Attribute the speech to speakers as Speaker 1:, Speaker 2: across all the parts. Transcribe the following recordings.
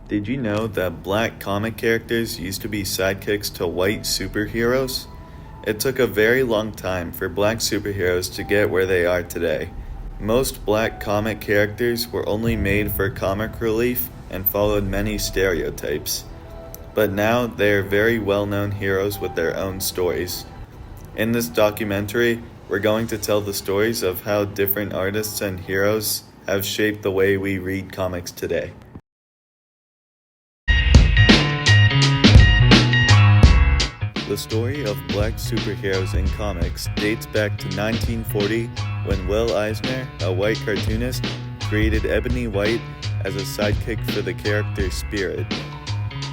Speaker 1: Did you know that black comic characters used to be sidekicks to white superheroes? It took a very long time for black superheroes to get where they are today. Most black comic characters were only made for comic relief and followed many stereotypes. But now they are very well-known heroes with their own stories. In this documentary, we're going to tell the stories of how different artists and heroes have shaped the way we read comics today. The story of black superheroes in comics dates back to 1940 when Will Eisner, a white cartoonist, created Ebony White as a sidekick for the character Spirit.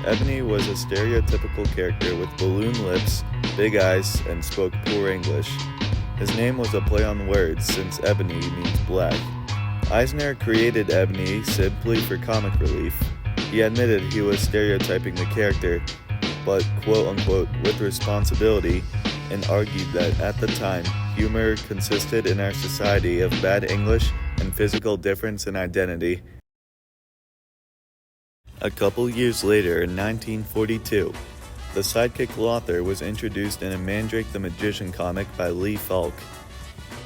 Speaker 1: Ebony was a stereotypical character with balloon lips, big eyes, and spoke poor English. His name was a play on words since ebony means black. Eisner created Ebony simply for comic relief. He admitted he was stereotyping the character, but quote-unquote with responsibility, and argued that at the time, humor consisted in our society of bad English and physical difference in identity. A couple years later, in 1942, the sidekick Lothar was introduced in a Mandrake the Magician comic by Lee Falk.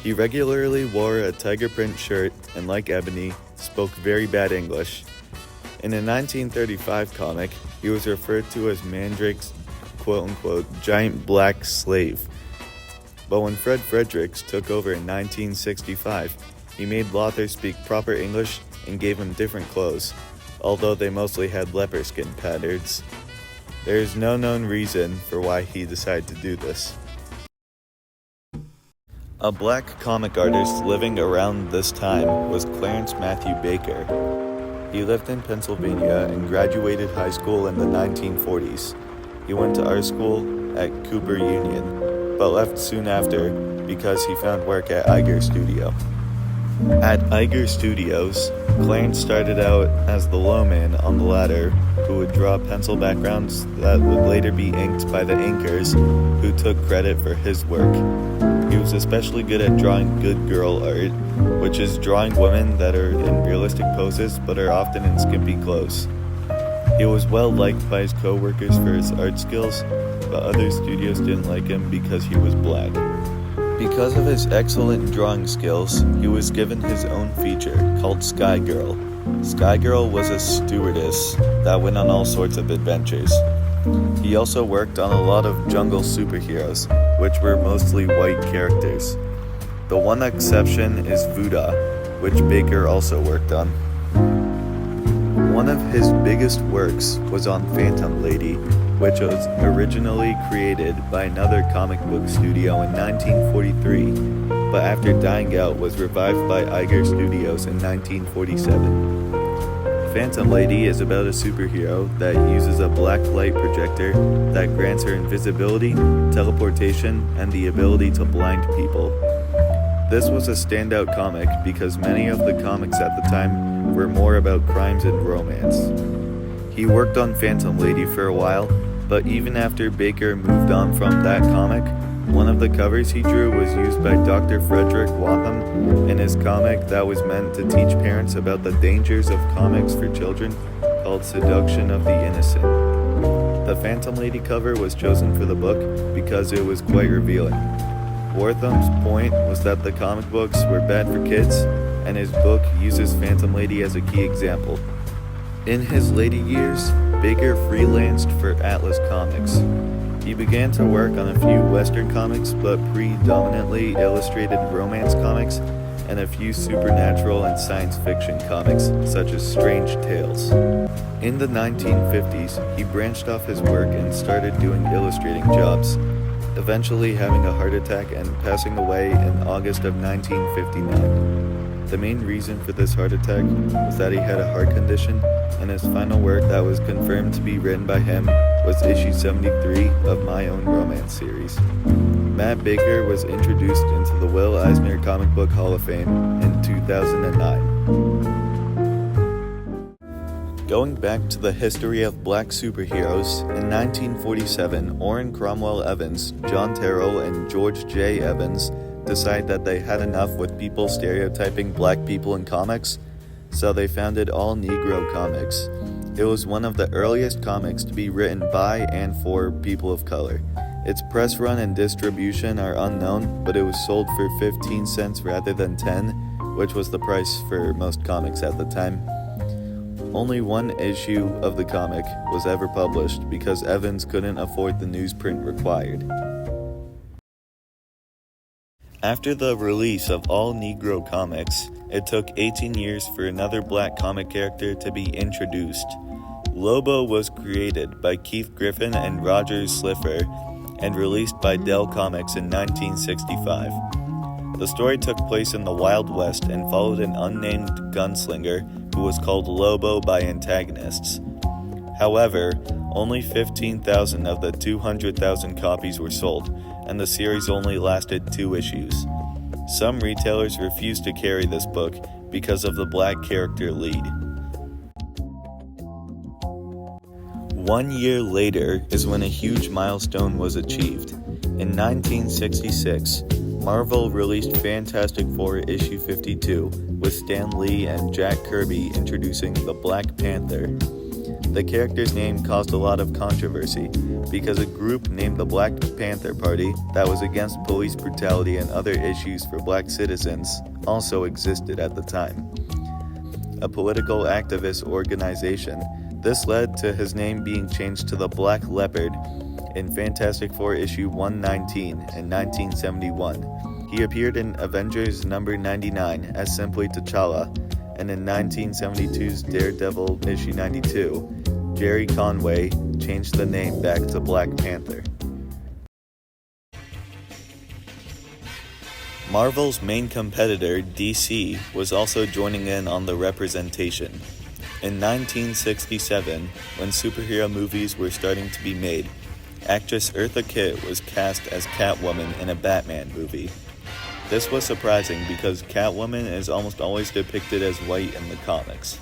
Speaker 1: He regularly wore a tiger print shirt and, like Ebony, spoke very bad English. In a 1935 comic, he was referred to as Mandrake's quote-unquote giant black slave. But when Fred Fredericks took over in 1965, he made Lothar speak proper English and gave him different clothes, although they mostly had leopard skin patterns. There is no known reason for why he decided to do this. A black comic artist living around this time was Clarence Matthew Baker. He lived in Pennsylvania and graduated high school in the 1940s. He went to art school at Cooper Union, but left soon after because he found work at Iger Studio. At Iger Studios, Clarence started out as the low man on the ladder who would draw pencil backgrounds that would later be inked by the inkers who took credit for his work. He was especially good at drawing good girl art, which is drawing women that are in realistic poses but are often in skimpy clothes. He was well liked by his co-workers for his art skills, but other studios didn't like him because he was black. Because of his excellent drawing skills, he was given his own feature called Sky Girl. Sky Girl was a stewardess that went on all sorts of adventures. He also worked on a lot of jungle superheroes, which were mostly white characters. The one exception is Voodoo, which Baker also worked on. One of his biggest works was on Phantom Lady, which was originally created by another comic book studio in 1943, but after dying out was revived by Iger Studios in 1947. Phantom Lady is about a superhero that uses a black light projector that grants her invisibility, teleportation, and the ability to blind people. This was a standout comic because many of the comics at the time were more about crimes and romance. He worked on Phantom Lady for a while, but even after Baker moved on from that comic, one of the covers he drew was used by Dr. Frederick Watham in his comic that was meant to teach parents about the dangers of comics for children called Seduction of the Innocent. The Phantom Lady cover was chosen for the book because it was quite revealing. Watham's point was that the comic books were bad for kids, and his book uses Phantom Lady as a key example. In his later years, Baker freelanced for Atlas Comics. He began to work on a few Western comics, but predominantly illustrated romance comics and a few supernatural and science fiction comics, such as Strange Tales. In the 1950s, he branched off his work and started doing illustrating jobs, eventually having a heart attack and passing away in August of 1959. The main reason for this heart attack was that he had a heart condition, and his final work that was confirmed to be written by him was issue 73 of My Own Romance series. Matt Baker was introduced into the Will Eisner Comic Book Hall of Fame in 2009. Going back to the history of black superheroes, in 1947, Orrin Cromwell Evans, John Terrell, and George J. Evans decided that they had enough with people stereotyping black people in comics, so they founded All Negro Comics. It was one of the earliest comics to be written by and for people of color. Its press run and distribution are unknown, but it was sold for 15 cents rather than 10, which was the price for most comics at the time. Only one issue of the comic was ever published because Evans couldn't afford the newsprint required. After the release of all Negro comics, it took 18 years for another black comic character to be introduced. Lobo was created by Keith Giffen and Roger Slifer and released by Dell Comics in 1965. The story took place in the Wild West and followed an unnamed gunslinger who was called Lobo by antagonists. However, only 15,000 of the 200,000 copies were sold, and the series only lasted 2 issues. Some retailers refused to carry this book because of the black character lead. 1 year later is when a huge milestone was achieved. In 1966, Marvel released Fantastic Four issue 52, with Stan Lee and Jack Kirby introducing the Black Panther. The character's name caused a lot of controversy because a group named the Black Panther Party that was against police brutality and other issues for black citizens also existed at the time. A political activist organization, this led to his name being changed to the Black Leopard in Fantastic Four issue 119 in 1971. He appeared in Avengers number 99 as simply T'Challa, and in 1972's Daredevil issue 92, Jerry Conway changed the name back to Black Panther. Marvel's main competitor, DC, was also joining in on the representation. In 1967, when superhero movies were starting to be made, actress Eartha Kitt was cast as Catwoman in a Batman movie. This was surprising because Catwoman is almost always depicted as white in the comics.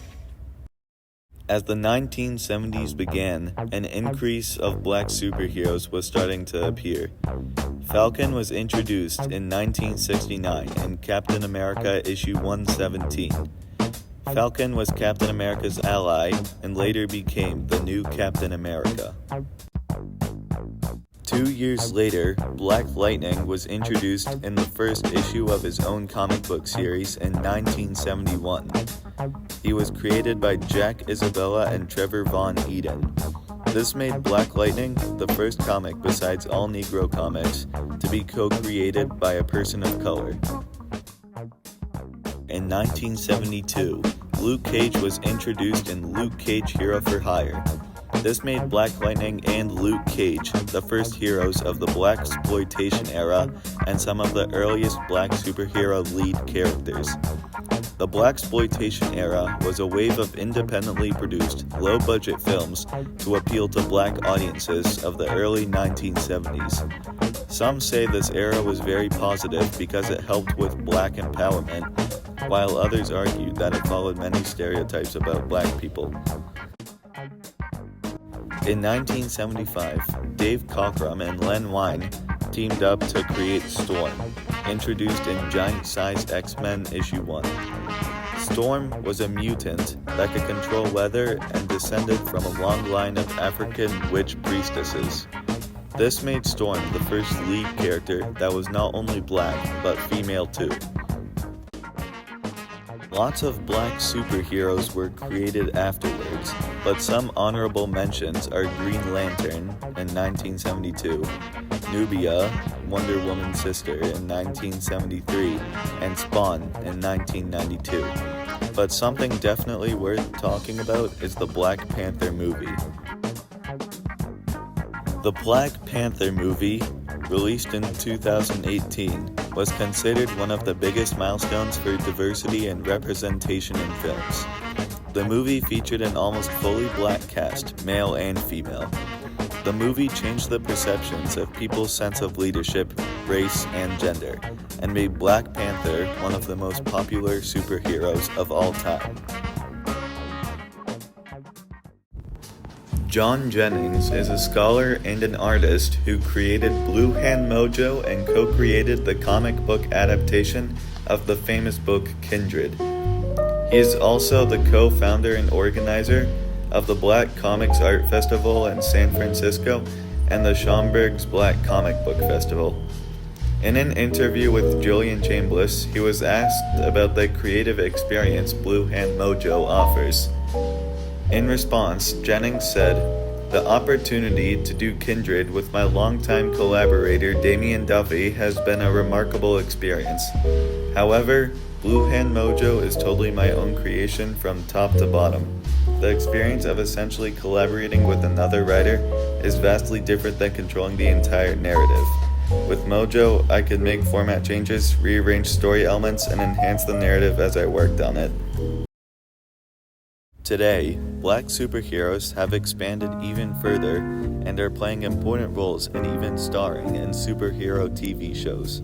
Speaker 1: As the 1970s began, an increase of black superheroes was starting to appear. Falcon was introduced in 1969 in Captain America issue 117. Falcon was Captain America's ally and later became the new Captain America. 2 years later, Black Lightning was introduced in the first issue of his own comic book series in 1971. He was created by Jack Isabella and Trevor Von Eden. This made Black Lightning the first comic besides all Negro comics to be co-created by a person of color. In 1972, Luke Cage was introduced in Luke Cage Hero for Hire. This made Black Lightning and Luke Cage the first heroes of the blaxploitation era and some of the earliest black superhero lead characters. The blaxploitation era was a wave of independently produced, low-budget films to appeal to black audiences of the early 1970s. Some say this era was very positive because it helped with black empowerment, while others argued that it followed many stereotypes about black people. In 1975, Dave Cockrum and Len Wein teamed up to create Storm, introduced in Giant-Sized X-Men issue 1. Storm was a mutant that could control weather and descended from a long line of African witch priestesses. This made Storm the first lead character that was not only black, but female too. Lots of black superheroes were created afterwards, but some honorable mentions are Green Lantern in 1972, Nubia, Wonder Woman's sister in 1973, and Spawn in 1992. But something definitely worth talking about is the Black Panther movie. The Black Panther movie, released in 2018, was considered one of the biggest milestones for diversity and representation in films. The movie featured an almost fully black cast, male and female. The movie changed the perceptions of people's sense of leadership, race, and gender, and made Black Panther one of the most popular superheroes of all time. John Jennings is a scholar and an artist who created Blue Hand Mojo and co-created the comic book adaptation of the famous book Kindred. He is also the co-founder and organizer of the Black Comics Art Festival in San Francisco and the Schaumburg's Black Comic Book Festival. In an interview with Julian Chambliss, he was asked about the creative experience Blue Hand Mojo offers. In response, Jennings said, "The opportunity to do Kindred with my longtime collaborator Damian Duffy has been a remarkable experience. However, Blue Hand Mojo is totally my own creation from top to bottom. The experience of essentially collaborating with another writer is vastly different than controlling the entire narrative. With Mojo, I could make format changes, rearrange story elements, and enhance the narrative as I worked on it." Today, Black superheroes have expanded even further and are playing important roles and even starring in superhero TV shows.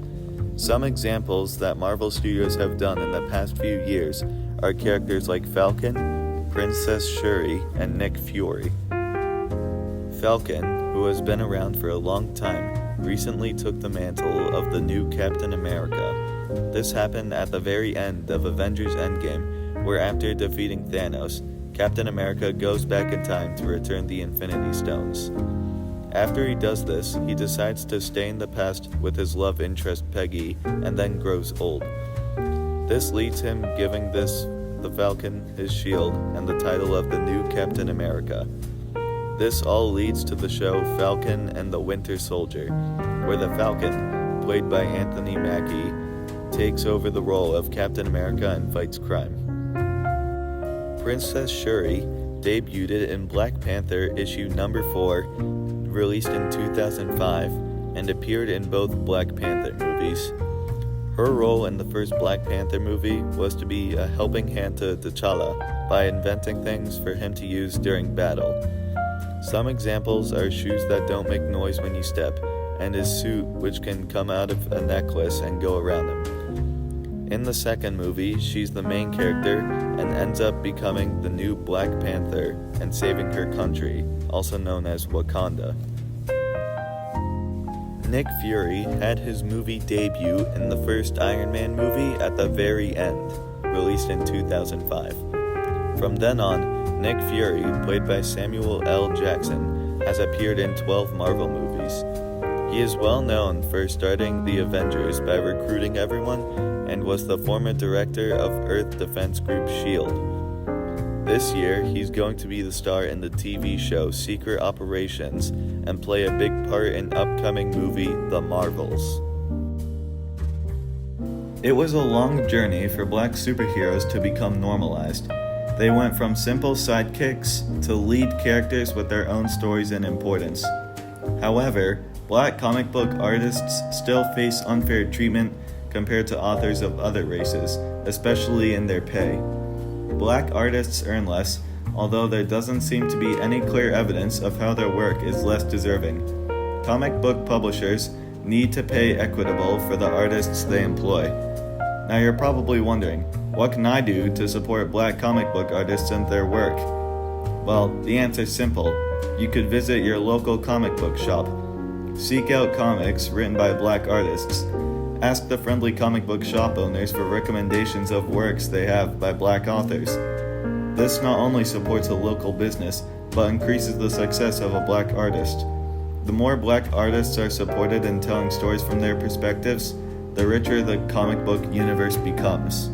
Speaker 1: Some examples that Marvel Studios have done in the past few years are characters like Falcon, Princess Shuri, and Nick Fury. Falcon, who has been around for a long time, recently took the mantle of the new Captain America. This happened at the very end of Avengers Endgame, where after defeating Thanos, Captain America goes back in time to return the Infinity Stones. After he does this, he decides to stay in the past with his love interest Peggy and then grows old. This leads him giving the Falcon his shield and the title of the new Captain America. This all leads to the show Falcon and the Winter Soldier, where the Falcon, played by Anthony Mackie, takes over the role of Captain America and fights crime. Princess Shuri debuted in Black Panther issue number 4, released in 2005, and appeared in both Black Panther movies. Her role in the first Black Panther movie was to be a helping hand to T'Challa by inventing things for him to use during battle. Some examples are shoes that don't make noise when you step, and his suit, which can come out of a necklace and go around him. In the second movie, she's the main character and ends up becoming the new Black Panther and saving her country, also known as Wakanda. Nick Fury had his movie debut in the first Iron Man movie at the very end, released in 2005. From then on, Nick Fury, played by Samuel L. Jackson, has appeared in 12 Marvel movies. He is well known for starting the Avengers by recruiting everyone and was the former director of Earth Defense Group S.H.I.E.L.D. This year, he's going to be the star in the TV show Secret Operations and play a big part in upcoming movie The Marvels. It was a long journey for Black superheroes to become normalized. They went from simple sidekicks to lead characters with their own stories and importance. However, Black comic book artists still face unfair treatment compared to authors of other races, especially in their pay. Black artists earn less, although there doesn't seem to be any clear evidence of how their work is less deserving. Comic book publishers need to pay equitable for the artists they employ. Now you're probably wondering, what can I do to support Black comic book artists and their work? Well, the answer's simple. You could visit your local comic book shop. Seek out comics written by Black artists. Ask the friendly comic book shop owners for recommendations of works they have by Black authors. This not only supports a local business, but increases the success of a Black artist. The more Black artists are supported in telling stories from their perspectives, the richer the comic book universe becomes.